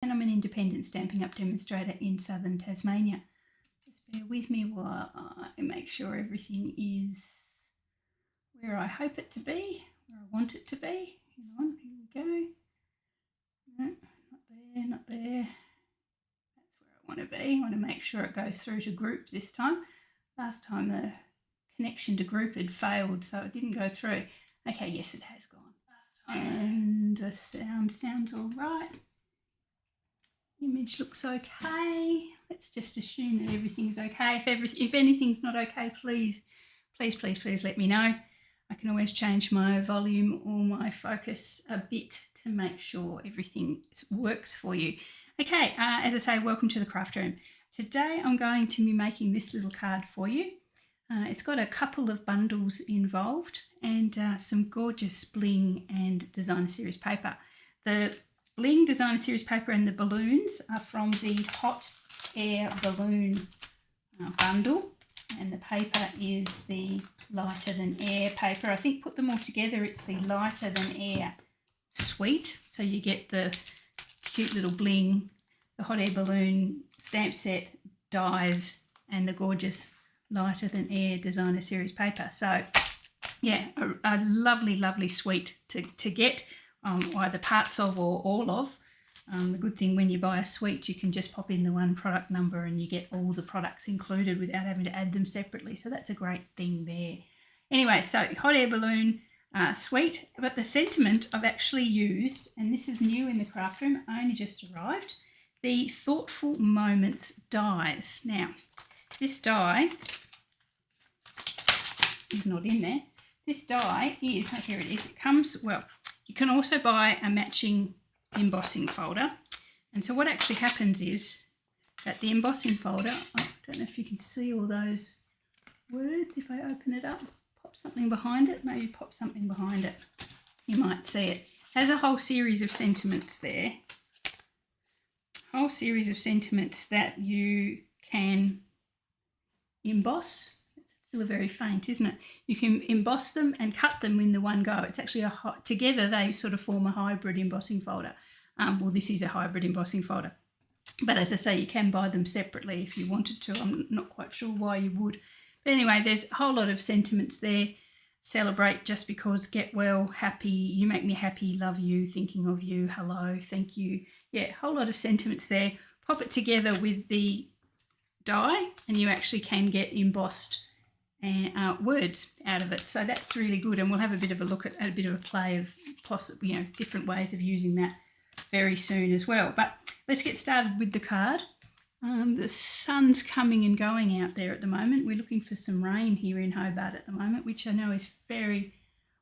and I'm an independent Stampin' Up! Demonstrator in southern Tasmania. Just bear with me while I make sure everything is where I hope it to be, where I want it to be. Hang on, here we go. No, not there, not there. That's where I want to be. I want to make sure it goes through to group this time. Last time the connection to group had failed, so it didn't go through. Okay, yes, it has gone. And the sounds all right. Image looks okay. Let's just assume that everything's okay. If anything's not okay, please let me know. I can always change my volume or my focus a bit to make sure everything works for you. Okay, as I say, welcome to the craft room. Today I'm going to be making this little card for you. It's got a couple of bundles involved and some gorgeous bling and designer series paper. The bling designer series paper and the balloons are from the hot air balloon bundle, and the paper is the lighter than air paper. I think put them all together it's the lighter than air suite, so you get the cute little bling, the hot air balloon stamp set, dies, and the gorgeous lighter than air designer series paper. So yeah, a lovely suite to get either parts of or all of. The good thing when you buy a suite, you can just pop in the one product number and you get all the products included without having to add them separately. So that's a great thing there. Anyway, so hot air balloon suite, but the sentiment I've actually used, and this is new in the craft room, only just arrived, the Thoughtful Moments dies. Now, this die is not in there. This die is, here it is, it comes, well, you can also buy a matching embossing folder. And so what actually happens is that the embossing folder, I don't know if you can see all those words, if I open it up, pop something behind it, maybe pop something behind it, you might see it. It has a whole series of sentiments there, whole series of sentiments that you can emboss. Still very faint, isn't it? You can emboss them and cut them in the one go. It's actually together they sort of form a hybrid embossing folder. Well, this is a hybrid embossing folder. But as I say, you can buy them separately if you wanted to. I'm not quite sure why you would. But anyway, there's a whole lot of sentiments there. Celebrate, just because, get well, happy, you make me happy, love you, thinking of you, hello, thank you. Yeah, a whole lot of sentiments there. Pop it together with the die and you actually can get embossed words out of it, so that's really good, and we'll have a bit of a look at a bit of a play of possibly different ways of using that very soon as well. But let's get started with the card. The sun's coming and going out there at the moment. We're looking for some rain here in Hobart at the moment, which I know is very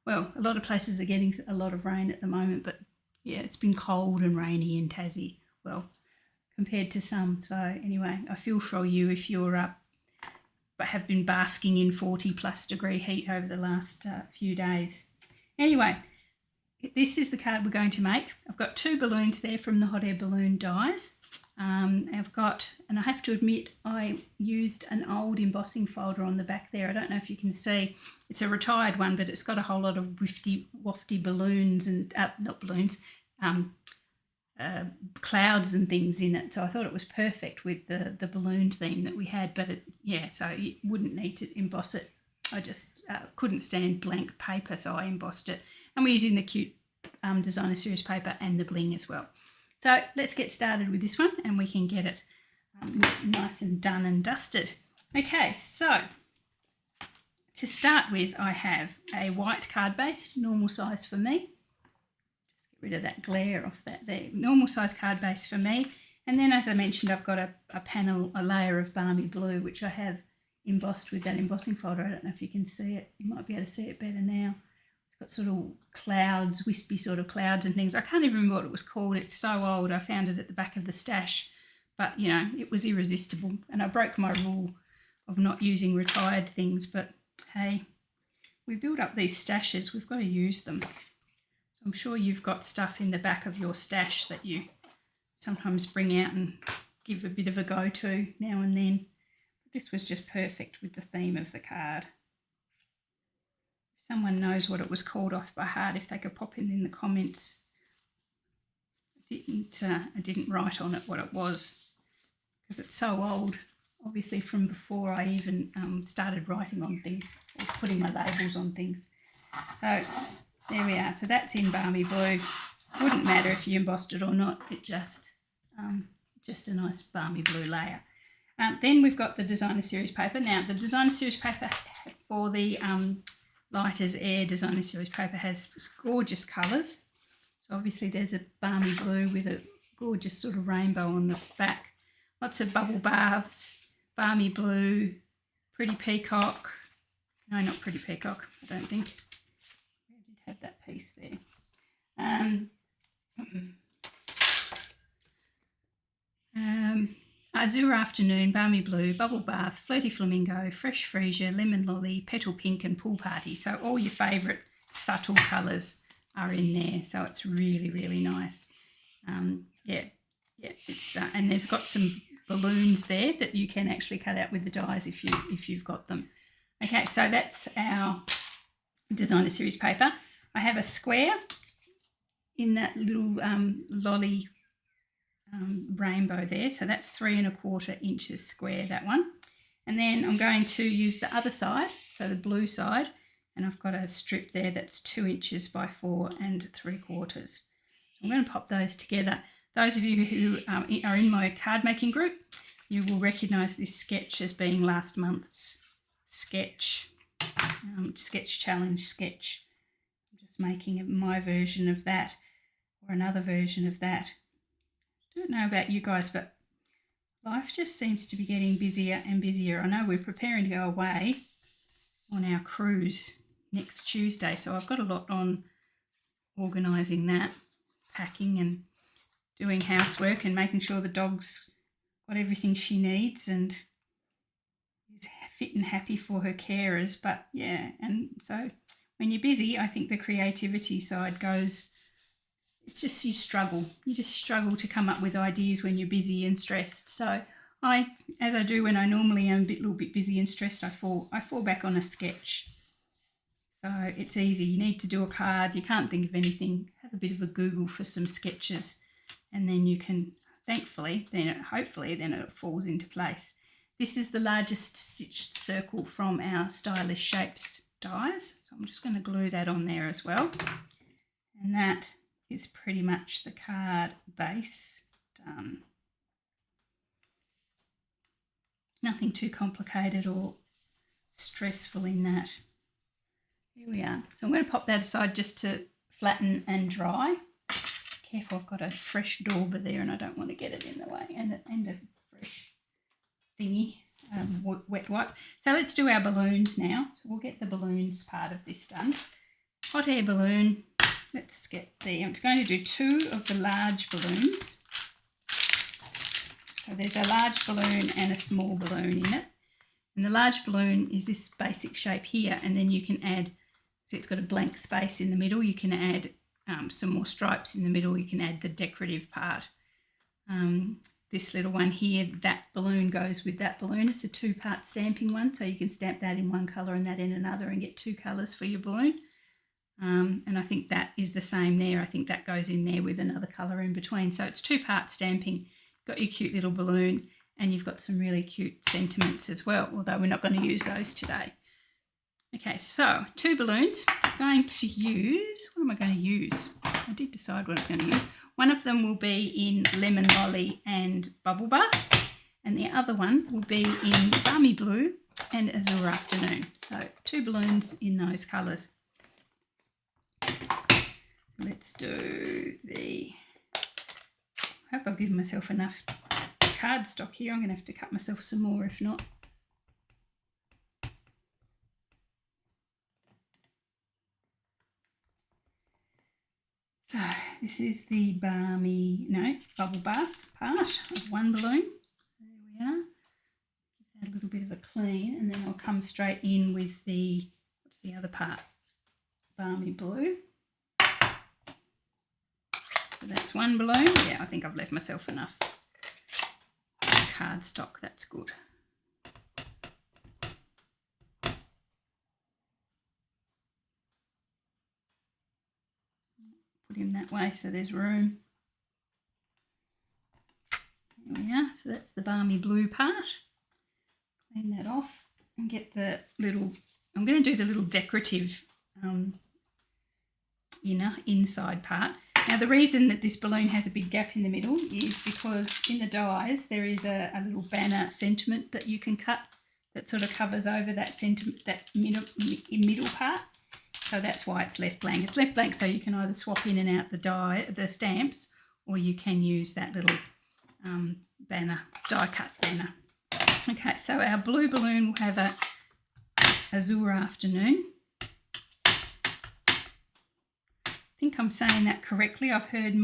well, a lot of places are getting a lot of rain at the moment, but yeah, it's been cold and rainy in Tassie, well, compared to some. So anyway, I feel for you if you're up but have been basking in 40+ degree heat over the last few days. Anyway, this is the card we're going to make. I've got two balloons there from the hot air balloon dies. I've got, and I have to admit, I used an old embossing folder on the back there. I don't know if you can see. It's a retired one, but it's got a whole lot of wafty balloons and, not balloons, clouds and things in it, so I thought it was perfect with the balloon theme that we had. But so you wouldn't need to emboss it. I just couldn't stand blank paper, so I embossed it, and we're using the cute designer series paper and the bling as well. So let's get started with this one and we can get it nice and done and dusted. Okay, so to start with, I have a white card base, normal size for me. Rid of that glare off that there. Normal size card base for me. And then, as I mentioned, I've got a layer of balmy blue, which I have embossed with that embossing folder. I don't know if you can see it. You might be able to see it better now. It's got sort of clouds, wispy sort of clouds and things. I can't even remember what it was called. It's so old. I found it at the back of the stash. But, it was irresistible. And I broke my rule of not using retired things. But, hey, we build up these stashes. We've got to use them. I'm sure you've got stuff in the back of your stash that you sometimes bring out and give a bit of a go to now and then. This was just perfect with the theme of the card. If someone knows what it was called off by heart, if they could pop in the comments. I didn't write on it what it was because it's so old, obviously from before I even started writing on things or putting my labels on things. So there we are. So that's in Balmy Blue. Wouldn't matter if you embossed it or not. It just a nice Balmy Blue layer. Then we've got the Designer Series paper. Now the Designer Series paper for the Lighters Air Designer Series paper has gorgeous colours. So obviously there's a Balmy Blue with a gorgeous sort of rainbow on the back. Lots of bubble baths, Balmy Blue, Pretty Peacock. No, not Pretty Peacock, I don't think. I did have that piece there. Azure Afternoon, Balmy Blue, Bubble Bath, Flirty Flamingo, Fresh Freesia, Lemon Lolly, Petal Pink and Pool Party. So all your favourite subtle colours are in there. So it's really, really nice. It's and there's got some balloons there that you can actually cut out with the dies if you've got them. Okay, so that's our Designer Series paper. I have a square in that little lolly rainbow there, so that's 3 1/4 inches square, that one. And then I'm going to use the other side, so the blue side, and I've got a strip there that's 2 inches by 4 3/4. I'm going to pop those together. Those of you who are in my card making group, you will recognise this sketch as being last month's sketch challenge sketch. I'm just making my version of that or another version of that. I don't know about you guys, but life just seems to be getting busier and busier. I know we're preparing to go away on our cruise next Tuesday, so I've got a lot on organising that, packing and doing housework and making sure the dog's got everything she needs and is fit and happy for her carers. But yeah, and so when you're busy, I think the creativity side goes, it's just you just struggle to come up with ideas when you're busy and stressed. So as I do when I normally am a little bit busy and stressed, I fall back on a sketch. So it's easy. You need to do a card, you can't think of anything, have a bit of a Google for some sketches, and then you can, hopefully then it falls into place. This is the largest stitched circle from our Stylish Shapes dies, so I'm just going to glue that on there as well. And that is pretty much the card base done. Nothing too complicated or stressful in that. Here we are. So I'm going to pop that aside just to flatten and dry. Careful, I've got a fresh dauber there and I don't want to get it in the way, and a fresh thingy, wet wipe. So let's do our balloons now. So we'll get the balloons part of this done. Hot air balloon. Let's get there. I'm going to do 2 of the large balloons. So there's a large balloon and a small balloon in it. And the large balloon is this basic shape here, and then you can add, so it's got a blank space in the middle, you can add some more stripes in the middle, you can add the decorative part. This little one here, that balloon goes with that balloon. It's a 2-part stamping one, so you can stamp that in one colour and that in another and get 2 colours for your balloon. And I think that is the same there. I think that goes in there with another colour in between. So it's 2-part stamping. Got your cute little balloon, and you've got some really cute sentiments as well, although we're not going to use those today. Okay, so 2 balloons. I'm going to use, what am I going to use? I did decide what I was going to use. One of them will be in Lemon Lolly and Bubble Bath, and the other one will be in Balmy Blue and Azure Afternoon. So 2 balloons in those colours. Let's do the, I hope I've given myself enough cardstock here. I'm going to have to cut myself some more if not. So this is the bubble bath part of one balloon. There we are. Give that a little bit of a clean, and then I'll come straight in with the, what's the other part? Balmy Blue. So that's one balloon. Yeah, I think I've left myself enough cardstock. That's good. Put him that way so there's room. we are. So that's the balmy blue part. Clean that off and get the little, I'm going to do the little decorative inside part. Now the reason that this balloon has a big gap in the middle is because in the dies there is a little banner sentiment that you can cut that sort of covers over that sentiment, that middle part. So that's why it's left blank. It's left blank so you can either swap in and out the stamps, or you can use that little banner, die cut banner. Okay, so our blue balloon will have a azure afternoon. I think I'm saying that correctly. I've heard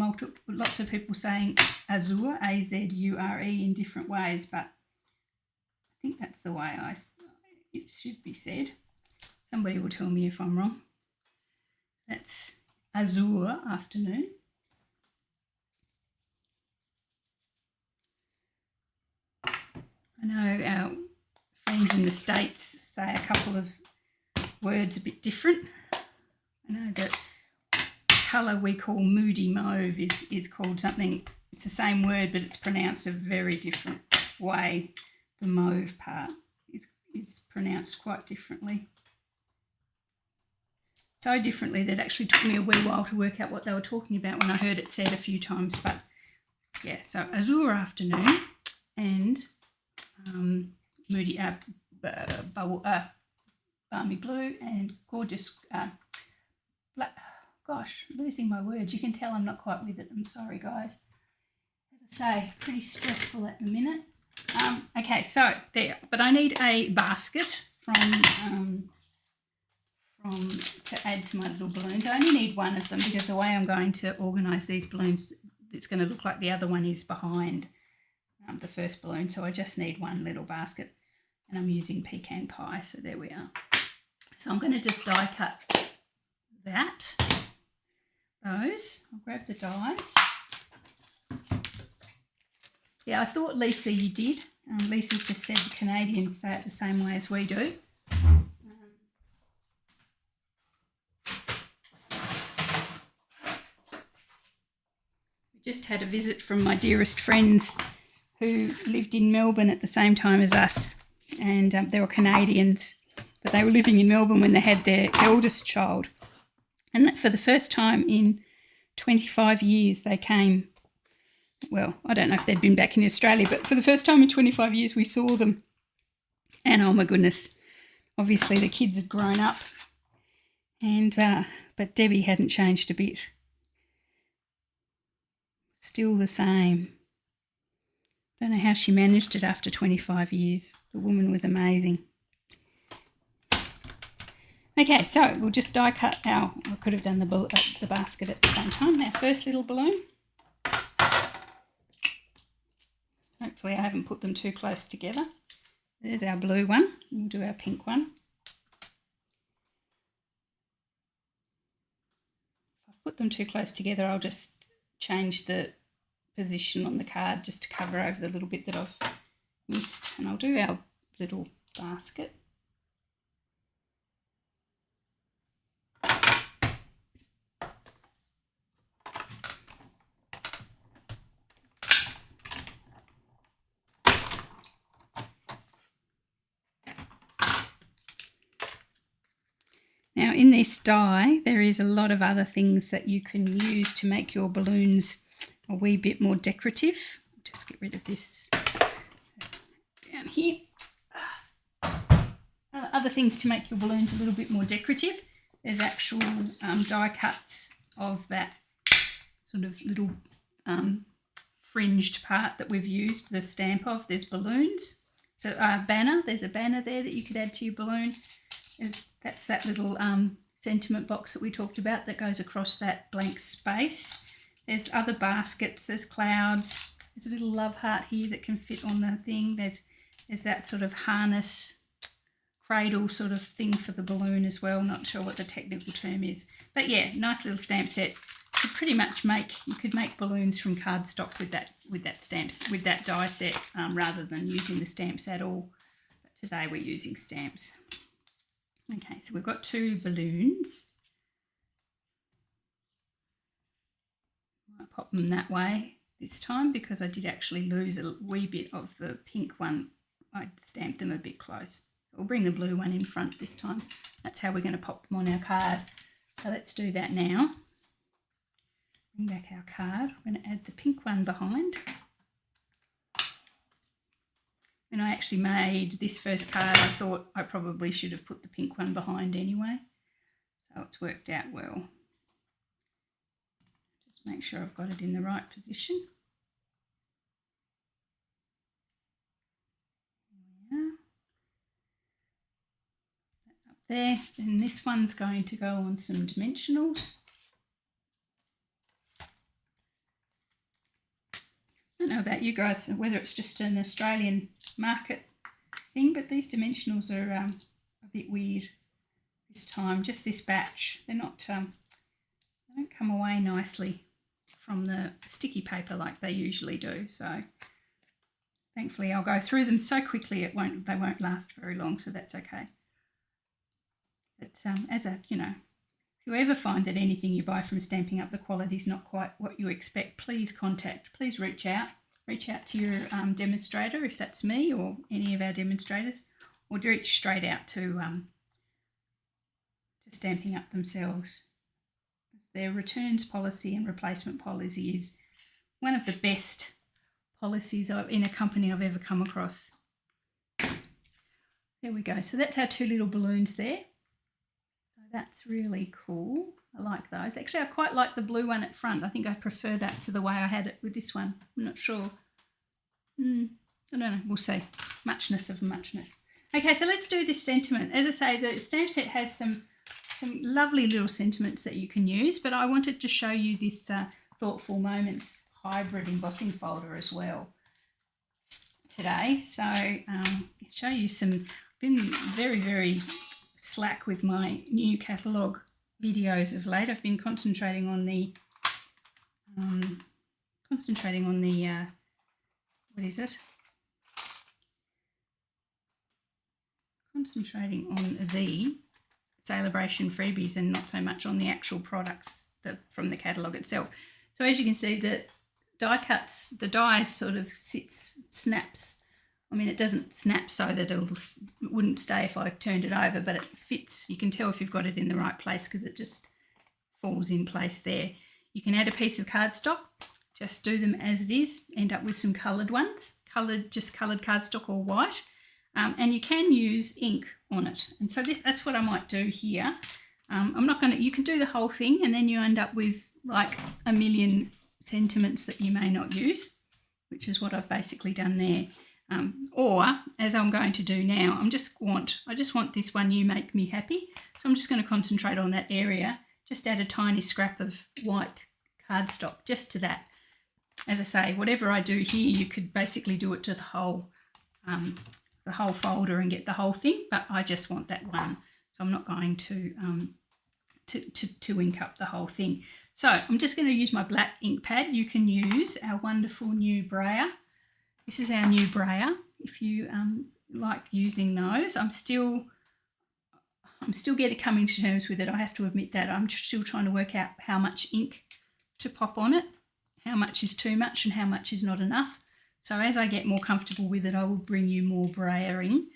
lots of people saying azure, A-Z-U-R-E, in different ways, but I think that's the way it should be said. Somebody will tell me if I'm wrong. That's azure afternoon. I know our friends in the States say a couple of words a bit different. I know that colour we call moody mauve is called something, it's the same word but it's pronounced a very different way. The mauve part is pronounced quite differently. So differently that it actually took me a wee while to work out what they were talking about when I heard it said a few times. But yeah, so azure afternoon and moody balmy blue and gorgeous black. Gosh, losing my words. You can tell I'm not quite with it. I'm sorry, guys. As I say, pretty stressful at the minute. Okay, so there. But I need a basket to add to my little balloons. I only need one of them because the way I'm going to organise these balloons, it's going to look like the other one is behind the first balloon. So I just need one little basket, and I'm using pecan pie. So there we are. So I'm going to just die cut those. I'll grab the dies. Yeah, I thought, Lisa, you did. Lisa's just said the Canadians say it the same way as we do. We just had a visit from my dearest friends who lived in Melbourne at the same time as us, and they were Canadians, but they were living in Melbourne when they had their eldest child. And that for the first time in 25 years they came, well, I don't know if they'd been back in Australia, but for the first time in 25 years we saw them. And oh my goodness, obviously the kids had grown up, and but Debbie hadn't changed a bit. Still the same. Don't know how she managed it after 25 years. The woman was amazing. Okay, so we'll just die cut I could have done the basket at the same time. Our first little balloon. Hopefully I haven't put them too close together. There's our blue one. We'll do our pink one. If I put them too close together, I'll just change the position on the card just to cover over the little bit that I've missed. And I'll do our little basket. Now in this die there is a lot of other things that you can use to make your balloons a wee bit more decorative. Just get rid of this down here. Other things to make your balloons a little bit more decorative. There's actual die cuts of that sort of little fringed part that we've used the stamp of. There's balloons. So banner, there's a banner there that you could add to your balloon. That's that little sentiment box that we talked about that goes across that blank space. There's other baskets, there's clouds. There's a little love heart here that can fit on the thing. There's that sort of harness cradle sort of thing for the balloon as well. Not sure what the technical term is. But yeah, nice little stamp set. You could pretty much you could make balloons from cardstock with that die set rather than using the stamps at all. But today we're using stamps. Okay, so we've got two balloons. I'll pop them that way. this time because I did actually lose a wee bit of the pink one. I stamped them a bit close. We'll bring the blue one in front this time. That's how we're going to pop them on our card. So let's do that now. Bring back our card. We're going to add the pink one behind. When I actually made this first card, I thought I probably should have put the pink one behind anyway. So it's worked out well. Just make sure I've got it in the right position. Up there. Then this one's going to go on some dimensionals. I don't know about you guys, whether it's just an Australian market thing, but these dimensionals are a bit weird this time. Just this batch, they're not, they don't come away nicely from the sticky paper like they usually do. So thankfully, I'll go through them so quickly they won't last very long, so that's okay. But as a, you know, if you ever find that anything you buy from Stampin' Up, the quality is not quite what you expect, please reach out. Reach out to your demonstrator, if that's me or any of our demonstrators, or reach straight out to Stampin' Up themselves. Their returns policy and replacement policy is one of the best policies in a company I've ever come across. There we go. So that's our two little balloons there. So that's really cool. I like those. Actually, I quite like the blue one at front. I think I prefer that to the way I had it with this one. I'm not sure. I don't know. We'll see. Muchness of muchness. Okay, so let's do this sentiment. As I say, the stamp set has some lovely little sentiments that you can use, but I wanted to show you this Thoughtful Moments hybrid embossing folder as well today. So show you some. I've been very, very slack with my new catalogue videos of late. I've been concentrating on the what is it? Concentrating on the celebration freebies and not so much on the actual products from the catalogue itself. So as you can see, the die cuts, the die sort of snaps. I mean, it doesn't snap so that it wouldn't stay if I turned it over, but it fits. You can tell if you've got it in the right place because it just falls in place there. You can add a piece of cardstock, just do them as it is, end up with some coloured ones, just coloured cardstock or white, and you can use ink on it. And so that's what I might do here. I'm not going to, you can do the whole thing and then you end up with like a million sentiments that you may not use, which is what I've basically done there. Or as I'm going to do now, I just want this one, You Make Me Happy. So I'm just going to concentrate on that area, just add a tiny scrap of white cardstock just to that. As I say, whatever I do here, you could basically do it to the whole folder and get the whole thing, but I just want that one. So I'm not going to ink up the whole thing. So I'm just going to use my black ink pad. You can use our wonderful new brayer. This is our new brayer. If you like using those, I'm still coming to terms with it. I have to admit that I'm still trying to work out how much ink to pop on it, how much is too much and how much is not enough. So as I get more comfortable with it, I will bring you more brayering.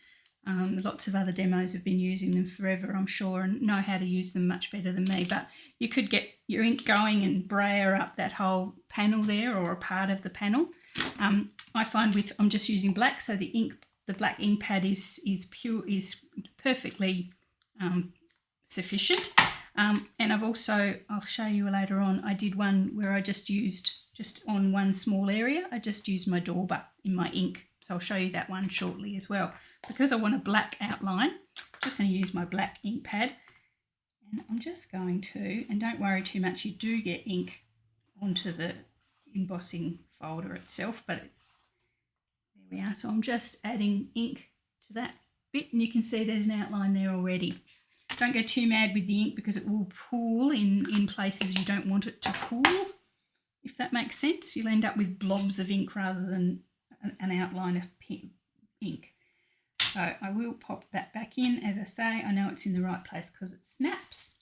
Lots of other demos have been using them forever, I'm sure, and know how to use them much better than me. But you could get your ink going and brayer up that whole panel there or a part of the panel. I find I'm just using black, so the black ink pad is perfectly sufficient. And I've also, I'll show you later on, I did one where I just on one small area, I just used my dauber in my ink. So I'll show you that one shortly as well. Because I want a black outline, I'm just going to use my black ink pad. And I'm just going to, and don't worry too much, you do get ink onto the embossing folder itself, but there we are. So I'm just adding ink to that bit, and you can see there's an outline there already. Don't go too mad with the ink because it will pool in places you don't want it to pool, if that makes sense. You'll end up with blobs of ink rather than an outline of ink. So I will pop that back in. As I say, I know it's in the right place because it snaps.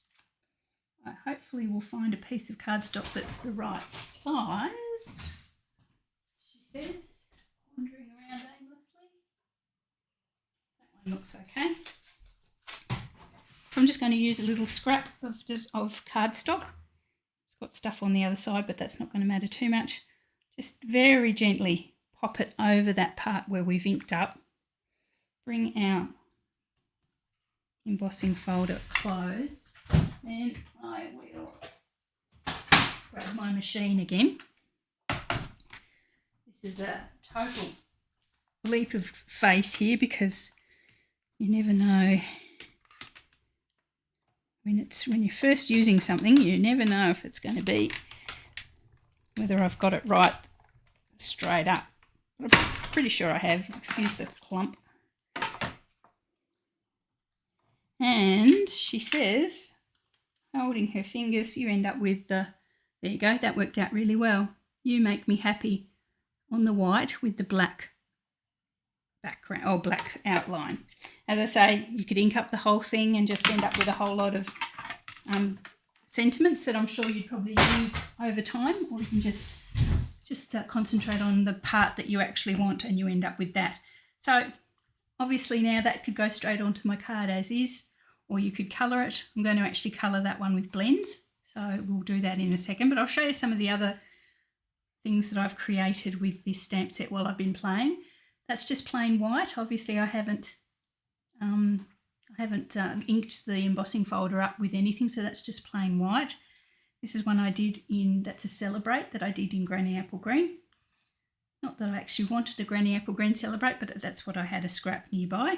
I hopefully will find a piece of cardstock that's the right size. says, wandering around aimlessly. That one looks okay. So I'm just going to use a little scrap of cardstock. It's got stuff on the other side, but that's not going to matter too much. Just very gently pop it over that part where we've inked up. Bring our embossing folder closed. Then I will grab my machine again. This is a total leap of faith here because you never know when you're first using something, you never know if it's going to be whether I've got it right straight up. I'm pretty sure I have. Excuse the clump. And she says, holding her fingers, you end up with the, there you go, that worked out really well. You make me happy on the white with the black background or black outline. As I say, you could ink up the whole thing and just end up with a whole lot of sentiments that I'm sure you'd probably use over time, or you can just concentrate on the part that you actually want and you end up with that. So obviously now that could go straight onto my card as is, or you could colour it. I'm going to actually colour that one with blends, so we'll do that in a second, but I'll show you some of the other things that I've created with this stamp set while I've been playing. That's just plain white. Obviously I haven't inked the embossing folder up with anything, so that's just plain white. This is one I did in, that's a Celebrate that I did in Granny Apple Green. Not that I actually wanted a Granny Apple Green Celebrate, but that's what I had, a scrap nearby.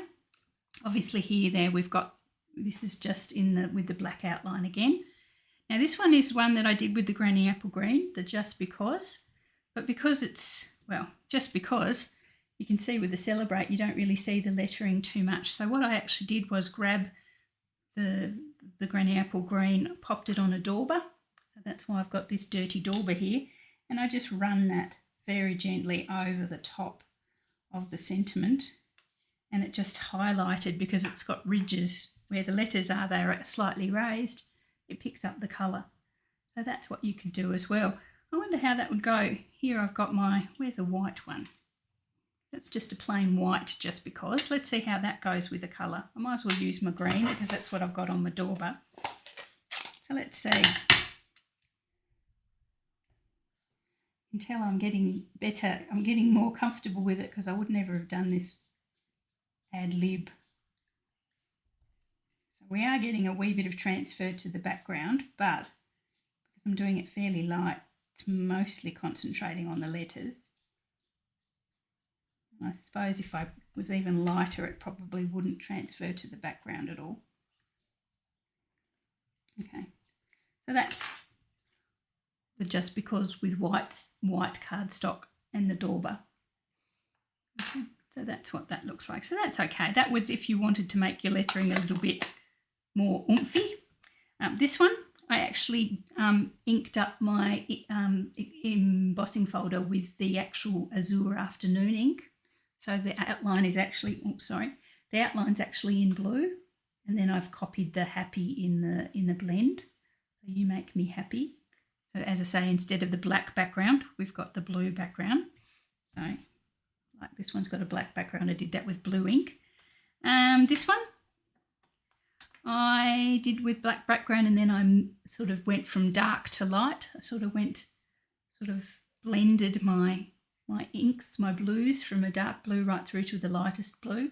Obviously here, there we've got, this is just in the with the black outline again. Now this one is one that I did with the Granny Apple Green, the Just Because, but because it's, well, just because, you can see with the Celebrate, you don't really see the lettering too much. So what I actually did was grab the Granny Apple Green, popped it on a dauber. So that's why I've got this dirty dauber here. And I just run that very gently over the top of the sentiment. And it just highlighted, because it's got ridges where the letters are, they're slightly raised. It picks up the colour. So that's what you could do as well. I wonder how that would go. Here I've got my, where's a white one? That's just a plain white Just Because. Let's see how that goes with the colour. I might as well use my green because that's what I've got on my dauber. So let's see. You can tell I'm getting better. I'm getting more comfortable with it because I would never have done this ad lib. So we are getting a wee bit of transfer to the background, but because I'm doing it fairly light, it's mostly concentrating on the letters. I suppose if I was even lighter, it probably wouldn't transfer to the background at all. Okay, so that's the Just Because with white cardstock and the dauber. Okay, so that's what that looks like. So that's okay. That was if you wanted to make your lettering a little bit more oomphy. This one, I actually inked up my embossing folder with the actual Azure Afternoon ink. So the outline is actually, the outline's actually in blue, and then I've copied the happy in the blend. So you make me happy. So as I say, instead of the black background, we've got the blue background. So like this one's got a black background. I did that with blue ink. This one I did with black background, and then I sort of went from dark to light. I sort of blended my inks, my blues, from a dark blue right through to the lightest blue.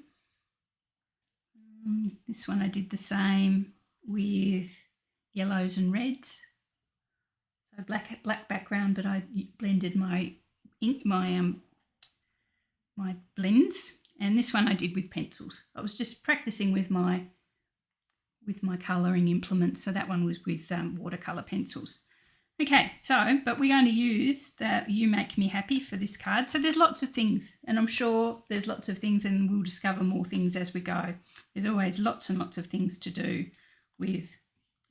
This one I did the same with yellows and reds. So black background, but I blended my ink, my blends. And this one I did with pencils. I was just practicing with my colouring implements. So that one was with watercolour pencils. Okay, so, but we're going to use the You Make Me Happy for this card. So there's lots of things, and I'm sure there's lots of things, and we'll discover more things as we go. There's always lots and lots of things to do with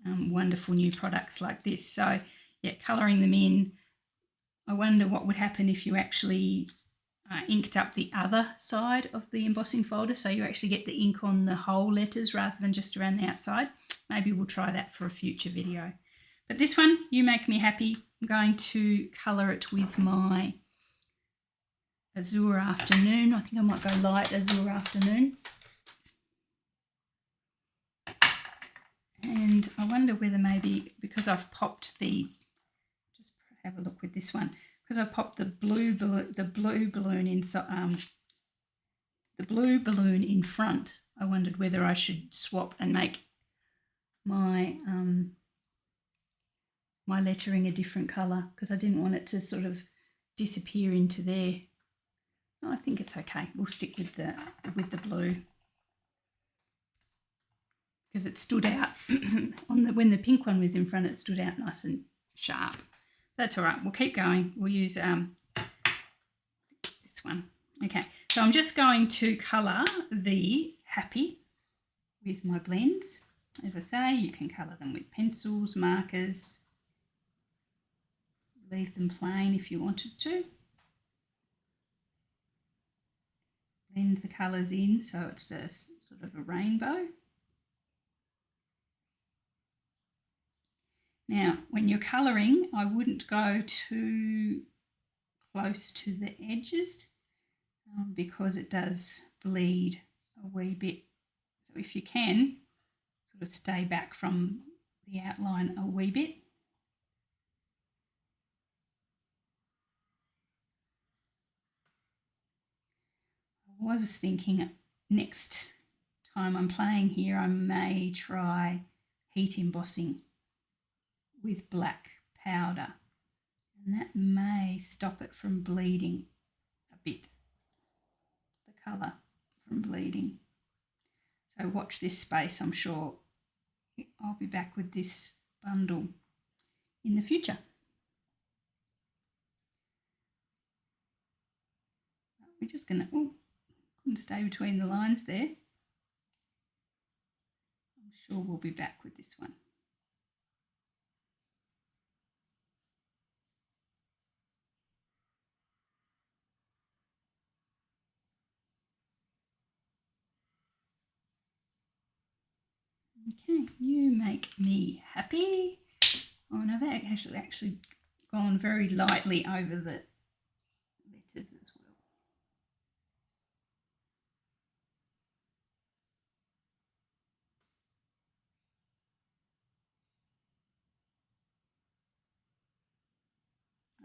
wonderful new products like this. So yeah, colouring them in. I wonder what would happen if you actually inked up the other side of the embossing folder, so you actually get the ink on the whole letters rather than just around the outside. Maybe we'll try that for a future video. But this one, You Make Me Happy, I'm going to colour it with my Azure Afternoon. I think I might go light Azure Afternoon. And I wonder whether maybe because I've popped the, just have a look with this one, because I popped the blue balloon inside, the blue balloon in front. I wondered whether I should swap and make my my lettering a different colour, because I didn't want it to sort of disappear into there. No, I think it's okay. We'll stick with the blue, because it stood out on the, when the pink one was in front, it stood out nice and sharp. That's all right. We'll keep going. We'll use this one. Okay, so I'm just going to colour the happy with my blends. As I say, you can colour them with pencils, markers, leave them plain if you wanted to. Blend the colours in so it's a sort of a rainbow. Now, when you're colouring, I wouldn't go too close to the edges because it does bleed a wee bit. So if you can, sort of stay back from the outline a wee bit. I was thinking next time I'm playing here, I may try heat embossing with black powder, and that may stop it from bleeding a bit, the colour from bleeding. So watch this space. I'm sure I'll be back with this bundle in the future. We're just going to, oh, couldn't stay between the lines there. I'm sure we'll be back with this one. Okay, you make me happy. Oh, and I've actually gone very lightly over the letters as well.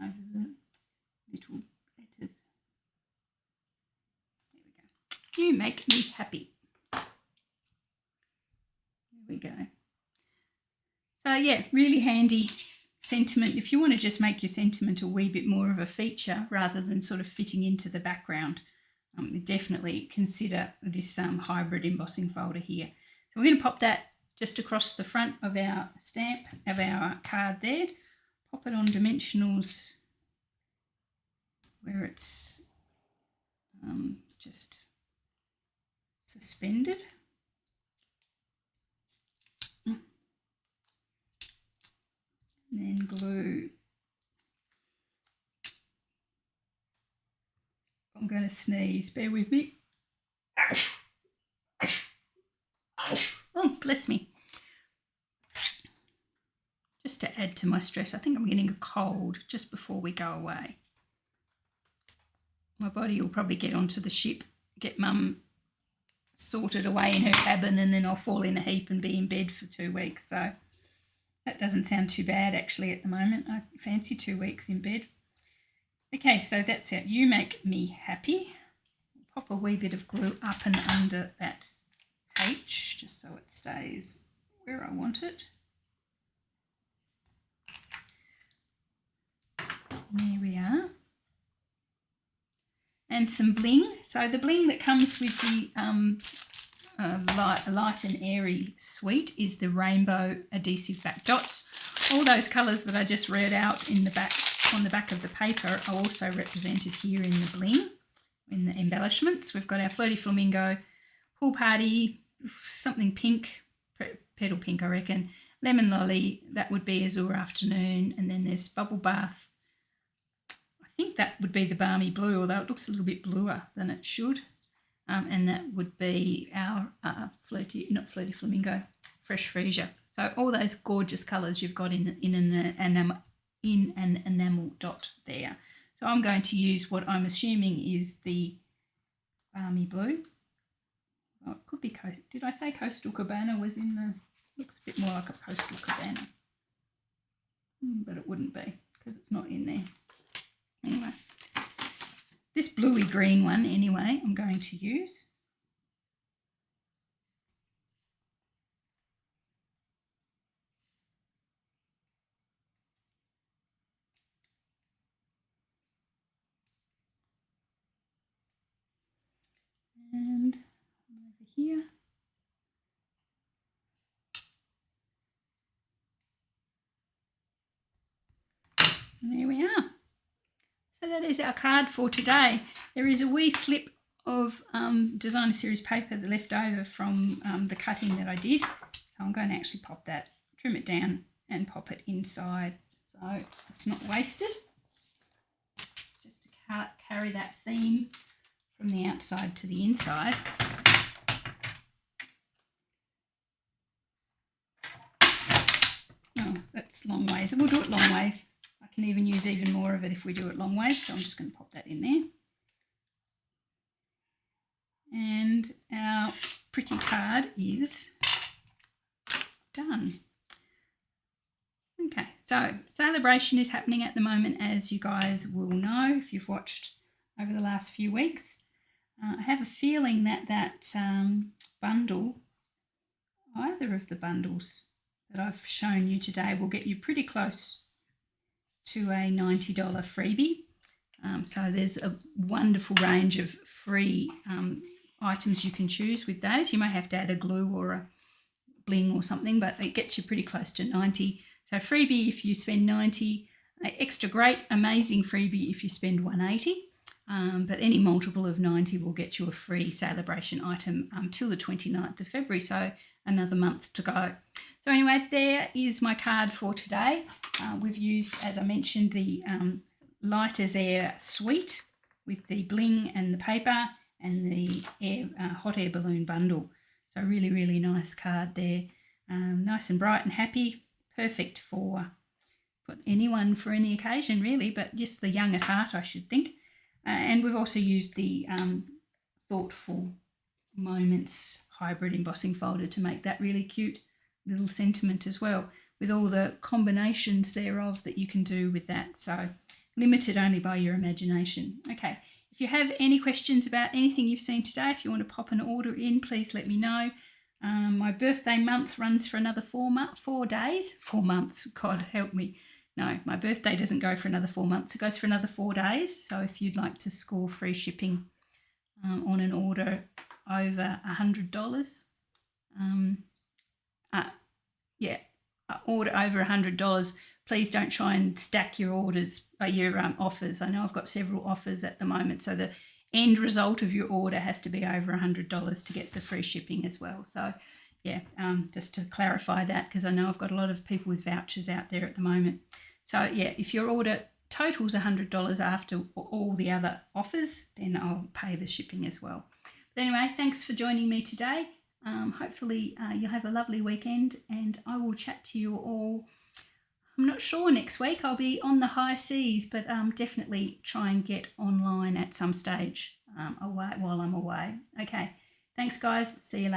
Over the little letters. There we go. You make me happy. There we go. So yeah, really handy sentiment. If you want to just make your sentiment a wee bit more of a feature rather than sort of fitting into the background, definitely consider this hybrid embossing folder here. So we're going to pop that just across the front of our stamp, of our card there. Pop it on dimensionals where it's just suspended. And then glue. I'm going to sneeze, bear with me. Oh, bless me. Just to add to my stress, I think I'm getting a cold just before we go away. My body will probably get onto the ship, get Mum sorted away in her cabin, and then I'll fall in a heap and be in bed for 2 weeks. So that doesn't sound too bad actually at the moment. I fancy 2 weeks in bed. Okay, so that's it. You make me happy. Pop a wee bit of glue up and under that H just so it stays where I want it. There we are. And some bling. So the bling that comes with the light and airy suite is the rainbow adhesive back dots. All those colours that I just read out in the back, on the back of the paper, are also represented here in the bling, in the embellishments. We've got our Flirty Flamingo, Pool Party, something pink, petal pink I reckon, Lemon Lolly, that would be Azure Afternoon, and then there's Bubble Bath. I think that would be the Balmy Blue, although it looks a little bit bluer than it should. And that would be our not Flirty Flamingo, Fresh Freesia. So all those gorgeous colours you've got in an enamel dot there. So I'm going to use what I'm assuming is the Balmy Blue. Oh, it could be, did I say Coastal Cabana was in the, looks a bit more like a Coastal Cabana. But it wouldn't be because it's not in there. Anyway, this bluey green one anyway I'm going to use. And over here. And there we are. So that is our card for today. There is a wee slip of designer series paper that left over from the cutting that I did. So I'm going to actually pop that, trim it down and pop it inside so it's not wasted. Just to carry that theme from the outside to the inside. Oh, that's long ways. We'll do it long ways. I can even use even more of it if we do it long ways. So I'm just going to pop that in there. And our pretty card is done. Okay, so celebration is happening at the moment, as you guys will know if you've watched over the last few weeks. I have a feeling that bundle, either of the bundles that I've shown you today, will get you pretty close to a $90 freebie. So there's a wonderful range of free items you can choose with those. You may have to add a glue or a bling or something, but it gets you pretty close to 90. So freebie if you spend 90, extra great, amazing freebie if you spend 180. But any multiple of 90 will get you a free celebration item till the 29th of February, so another month to go. So anyway, there is my card for today. We've used, as I mentioned, the Light as Air suite with the bling and the paper and the hot air balloon bundle. So really, really nice card there. Nice and bright and happy. Perfect for anyone for any occasion really, but just the young at heart I should think. And we've also used the Thoughtful Moments hybrid embossing folder to make that really cute little sentiment as well, with all the combinations thereof that you can do with that. So limited only by your imagination. Okay, if you have any questions about anything you've seen today, if you want to pop an order in, please let me know. My birthday month runs for another 4 days. 4 months, God help me. No, my birthday doesn't go for another 4 months. It goes for another 4 days. So if you'd like to score free shipping on an order over $100, order over $100, please don't try and stack your orders, your offers. I know I've got several offers at the moment, so the end result of your order has to be over $100 to get the free shipping as well. So yeah, just to clarify that, because I know I've got a lot of people with vouchers out there at the moment. So yeah, if your order totals $100 after all the other offers, then I'll pay the shipping as well. But anyway, thanks for joining me today. Hopefully you'll have a lovely weekend, and I will chat to you all. I'm not sure next week. I'll be on the high seas, but definitely try and get online at some stage while I'm away. Okay, thanks guys. See you later.